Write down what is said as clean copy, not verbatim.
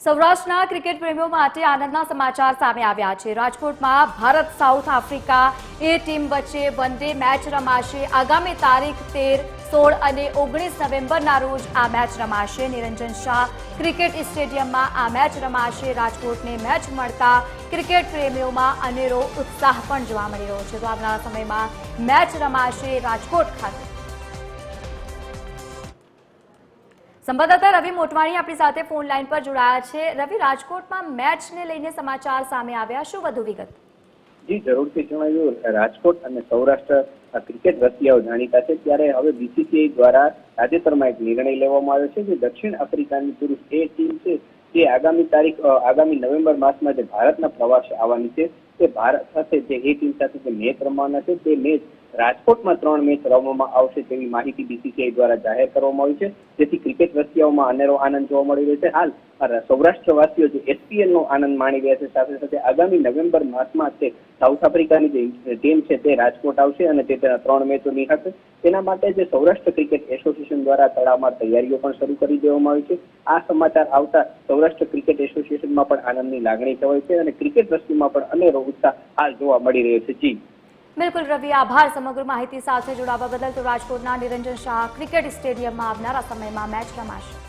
સૌરાષ્ટ્રના ક્રિકેટ પ્રેમીઓ માટે આનંદના સમાચાર સામે આવ્યા છે। રાજકોટમાં ભારત સાઉથ આફ્રિકા એ ટીમ વચ્ચે વન ડે મેચ રમાશે। આગામી તારીખ 13, 16 અને 19 નવેમ્બરના રોજ આ મેચ રમાશે। નિરંજન શાહ ક્રિકેટ સ્ટેડિયમમાં આ મેચ રમાશે। રાજકોટને મેચ મળતા ક્રિકેટ પ્રેમીઓમાં અનેરો ઉત્સાહ પણ જોવા મળી રહ્યો છે। તો આવનારા સમયમાં મેચ રમાશે રાજકોટ ખાતે। સંવાદદાતા રવિ મોટવાણી આપણી સાથે ફોન લાઈન પર જોડાયા છે। રવિ, રાજકોટમાં મેચને લઈને સમાચાર સામે આવ્યા, શું વધુ વિગત? જી જરૂરથી જણાવ્યું। રાજકોટ અને સૌરાષ્ટ્ર ક્રિકેટ રસિયાઓ જાણીતા છે, ત્યારે હવે બીસીસીઆઈ દ્વારા તાજેતરમાં એક નિર્ણય લેવામાં આવ્યો છે કે દક્ષિણ આફ્રિકાની પુરુષ એ ટીમ છે જે આગામી નવેમ્બર માસમાં જે ભારતના પ્રવાસે આવવાની છે, તે ભારત સાથે જે એ ટીમ સાથે જે મેચ રમવાના છે તે મેચ રાજકોટમાં 3 મેચ રમવામાં આવશે તેવી માહિતી બીસીસીઆઈ દ્વારા જાહેર કરવામાં આવી છે, જેથી ક્રિકેટ રસિયાઓમાં અનેરો આનંદ જોવા મળી રહ્યો છે। હાલ સૌરાષ્ટ્રવાસીઓ જે એસપીએલ નો આનંદ માણી રહ્યા છે, સાથે સાથે આગામી નવેમ્બર માસમાં તે સાઉથ આફ્રિકાની જે ટીમ છે તે રાજકોટ આવશે અને તે તેના 3 મેચો નિહાળશે। તેના માટે જે સૌરાષ્ટ્ર ક્રિકેટ એસોસિએશન દ્વારા તડામાર તૈયારીઓ પણ શરૂ કરી દેવામાં આવી છે। આ સમાચાર આવતા સૌરાષ્ટ્ર ક્રિકેટ એસોસિએશનમાં પણ આનંદની લાગણી છવાઈ છે અને ક્રિકેટ રસીમાં પણ અનેરો ઉત્સાહ હાલ જોવા મળી રહ્યો છે। જી બિલકુલ રવિ, આભાર સમગ્ર માહિતી સાથે જોડાવા બદલ। તો રાજકોટના નિરંજન શાહ ક્રિકેટ સ્ટેડિયમમાં આવનારા સમયમાં મેચ રમાશે।